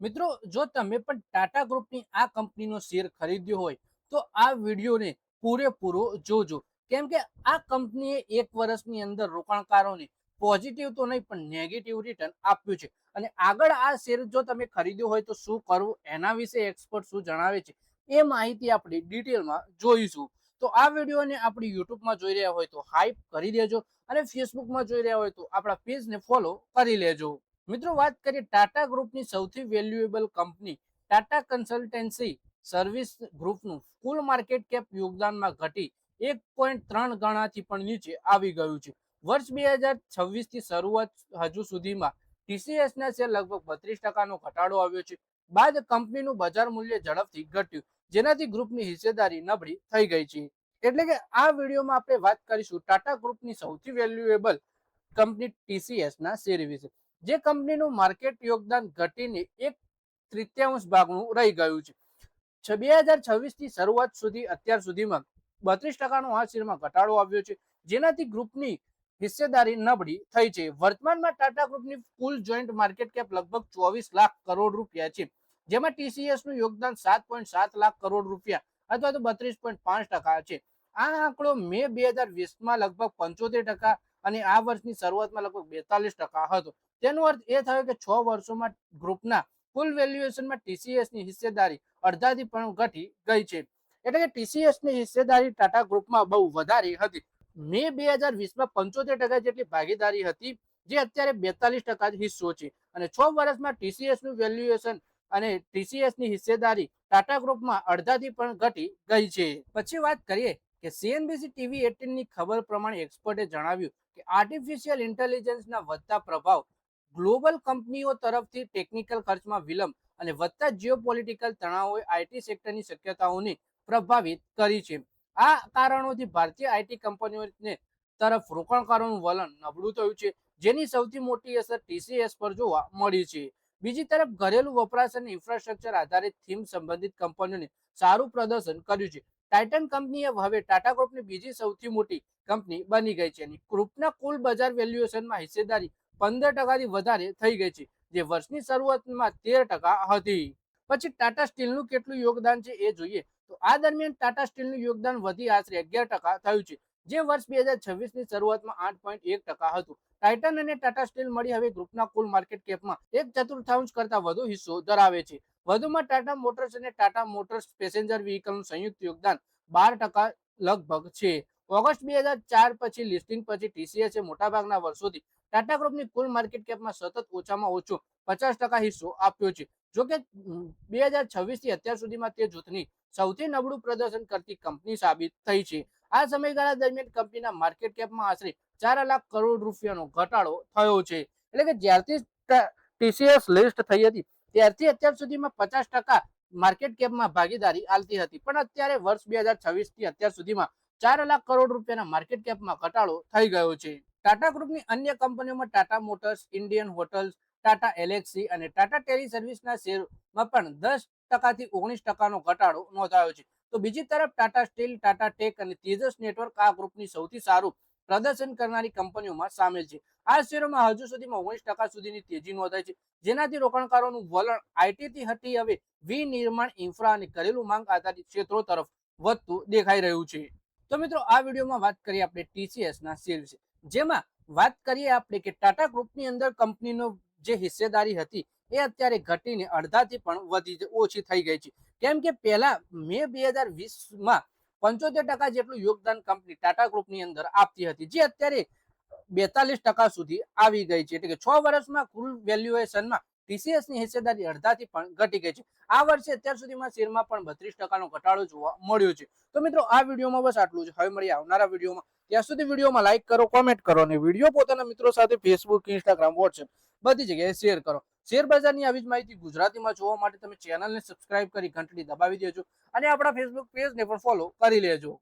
મિત્રો, જો તમે પણ ટાટા ગ્રુપની આ કંપનીનો શેર ખરીદ્યો હોય તો આ વિડીયોને પૂરેપૂરો જોજો. કેમ કે આ કંપનીએ 1 વર્ષની અંદર રોકાણકારોને પોઝિટિવ તો નહીં પણ નેગેટિવ રિટર્ન આપ્યું છે. અને આગળ આ શેર જો તમે ખરીદ્યો હોય તો શું કરવું, એના વિશે એક્સપર્ટ શું જણાવે છે એ માહિતી આપણે ડિટેલમાં જોઈશું. તો આ વિડીયોને આપણી યુટ્યુબમાં જોઈ રહ્યા હોય તો હાઈપ કરી દેજો, અને ફેસબુકમાં જોઈ રહ્યા હોય તો આપણા પેજને ફોલો કરી લેજો. મિત્રો, વાત કરીએ ટાટા ગ્રુપની સૌથી valuable company Tata consultancy service ગ્રુપનું કુલ માર્કેટ કેપ યોગદાનમાં ઘટી 1.3 ગણાથી પણ નીચે આવી ગયું છે. વર્ષ 2026 થી શરૂઆત હજુ સુધીમાં ટીસીએસના શેર લગભગ 32% ઘટાડો આવ્યો છે. બાદ કંપનીનું બજાર મૂલ્ય ઝડપથી ઘટ્યું, જેનાથી ગ્રુપની હિસ્સેદારી નબળી થઈ ગઈ છે. એટલે કે આ વિડીયોમાં આપણે વાત કરીશું ટાટા ગ્રુપની સૌથી વેલ્યુએબલ કંપની ટીસીએસના શેર વિશે, જે કંપનીનું માર્કેટ યોગદાન ઘટીને 1/3 ભાગનું રહી ગયું છે. 2026 થી શરૂઆત સુધી અત્યાર સુધીમાં 32%નો આ શેરમાં ઘટાડો આવ્યો છે, જેનાથી ગ્રુપની હિસ્સેદારી નબળી થઈ છે. વર્તમાનમાં ટાટા ગ્રુપની કુલ જોઈન્ટ માર્કેટ કેપ લગભગ 24 લાખ કરોડ રૂપિયા છે, જેમાં ટીસીએસ નું યોગદાન 7.7 લાખ કરોડ રૂપિયા અથવા તો 32.5% છે. આ આંકડો મે 2020માં લગભગ 75% અને આ વર્ષની શરૂઆતમાં લગભગ 42% હતો. તેનો અર્થ એ થયો કે 6 વર્ષોમાં ગ્રુપના કુલ વેલ્યુએશનમાં ટીસીએસ ની હિસ્સેદારી અડધાથી પણ ઘટી ગઈ છે. એટલે કે ટીસીએસ ની હિસ્સેદારી ટાટા ગ્રુપમાં બહુ વધારે હતી. મે 2020માં 75% જેટલી ભાગીદારી હતી, જે અત્યારે 42% હિસ્સો છે. અને 6 વર્ષમાં ટીસીએસ નું વેલ્યુએશન અને ટીસીએસ ની હિસ્સેદારી ટાટા ગ્રુપમાં અડધાથી પણ ઘટી ગઈ છે. પછી વાત કરીએ કે સીએનબીસી ટીવી 18 ની ખબર પ્રમાણે એક્સપર્ટે જણાવ્યું કે આર્ટિફિશિયલ ઇન્ટેલિજન્સના વધતા પ્રભાવ ગ્લોબલ કંપનીઓ તરફથી ટેકનિકલ ખર્ચમાં વિલંબ અને વધતા જીઓપોલિટિકલ તણાવોએ આઈટી સેક્ટરની શક્યતાઓને પ્રભાવિત કરી છે. આ કારણોથી ભારતીય આઈટી કંપનીઓને તરફ રોકાણકારોનું વલણ નબળું થયું છે, જેની સૌથી મોટી અસર ટીસીએસ પર જોવા મળી છે. બીજી તરફ ઘરેલું વપરાશ અને ઇન્ફ્રાસ્ટ્રક્ચર આધારિત થીમ સંબંધિત કંપનીઓને સારું પ્રદર્શન કર્યું છે. ટાઇટન કંપનીએ હવે ટાટા ગ્રુપની બીજી સૌથી મોટી કંપની બની ગઈ છે. ગ્રુપના કુલ બજાર વેલ્યુએશનમાં હિસ્સેદારી 15%થી વધારે થઈ ગઈ છે, જે વર્ષની શરૂઆતમાં 13% હતી. પછી ટાટા સ્ટીલનું કેટલું યોગદાન છે એ જોઈએ તો આ દરમિયાન ટાટા સ્ટીલનું યોગદાન વધી આશરે 11% થયું છે, જે વર્ષ 2026ની શરૂઆતમાં 8.1% હતું. ટાઇટન અને ટાટા સ્ટીલ મળી હવે ગ્રુપના કુલ માર્કેટ કેપમાં 1/4 કરતા વધુ હિસ્સો ધરાવે છે. વધુમાં ટાટા મોટર્સ અને ટાટા મોટર્સ પેસેન્જર વ્હીકલનું સંયુક્ત યોગદાન 12% લગભગ છે. ઓગસ્ટ 2004 પછી લિસ્ટિંગ પછી ટીસીએસે મોટાભાગના વર્ષોથી ટાટા ગ્રુપની કુલ માર્કેટ કેપમાં સતત ઓછામાં ઓછો 50% હિસ્સો આપ્યો છે. જોકે 2026 થી અત્યાર સુધીમાં તે જૂથની સૌથી નબળું પ્રદર્શન કરતી કંપની સાબિત થઈ છે. આ સમયગાળા દરમિયાન કંપનીના માર્કેટ કેપમાં આશરે 4 લાખ કરોડ રૂપિયાનો ઘટાડો થયો છે. એટલે કે જ્યારથી ટીસીએસ લિસ્ટ થઈ હતી ત્યારથી અત્યાર સુધીમાં 50% માર્કેટ કેપમાં ભાગીદારી આલતી હતી, પણ અત્યારે વર્ષ 2026 થી અત્યાર સુધીમાં 4 લાખ કરોડ રૂપિયાના માર્કેટ કેપમાં ઘટાડો થઈ ગયો છે. ટાટા ગ્રુપની અન્ય કંપનીઓમાં Tata Motors, Indian Hotels, Tata Elxsi અને ટાટા ટેલી સર્વિસના શેરમાં પણ 10% થી 19%નો ઘટાડો નોંધાયો છે. તો બીજી તરફ ટાટા સ્ટીલ, ટાટા ટેક અને તેજસ નેટવર્ક આ ગ્રુપની સૌથી સારું પ્રદર્શન કરનારી કંપનીઓમાં સામેલ છે. આ શેરોમાં હજુ સુધીમાં 19% સુધીની તેજી નોંધાઈ છે, જેનાથી રોકાણકારોનું વલણ આઈટીથી હટી હવે વિનિર્માણ, ઇન્ફ્રા અને ઘરેલું માંગ આધારિત ક્ષેત્રો તરફ વધતું દેખાઈ રહ્યું છે. તો મિત્રો, આ વિડીયોમાં વાત કરીએ આપણે ટીસીએસના શેર વિશે, જેમાં વાત કરીએ આપણે કે ટાટા ગ્રુપની અંદર કંપનીનો જે હિસ્સેદારી હતી એ અત્યારે ઘટીને અડધાથી પણ ઓછી થઈ ગઈ છે. કેમ કે પહેલા મે 2020માં 75% જેટલું યોગદાન કંપની ટાટા ગ્રુપની અંદર આપતી હતી, જે અત્યારે 42% સુધી આવી ગઈ છે. એટલે કે 6 વર્ષમાં કુલ વેલ્યુએશનમાં ટીસીએસની હિસ્સેદારી અડધાથી પણ ઘટી ગઈ છે. આ વર્ષે અત્યાર સુધીમાં શેરમાં પણ 32%નો ઘટાડો જોવા મળ્યો છે. તો મિત્રો, આ વિડીયોમાં બસ આટલું જ. હવે મળીએ આવનારા વિડીયોમાં. ત્યાં સુધી વિડીયોમાં લાઈક કરો, કોમેન્ટ કરો અને વિડીયો પોતાના મિત્રો સાથે ફેસબુક, ઇન્સ્ટાગ્રામ, વોટ્સએપ બધી જગ્યાએ શેર કરો. શેર બજારની આવી જ માહિતી ગુજરાતીમાં જોવા માટે તમે ચેનલને સબસ્ક્રાઇબ કરી ઘંટડી દબાવી દેજો અને આપણા ફેસબુક પેજને પણ ફોલો કરી લેજો.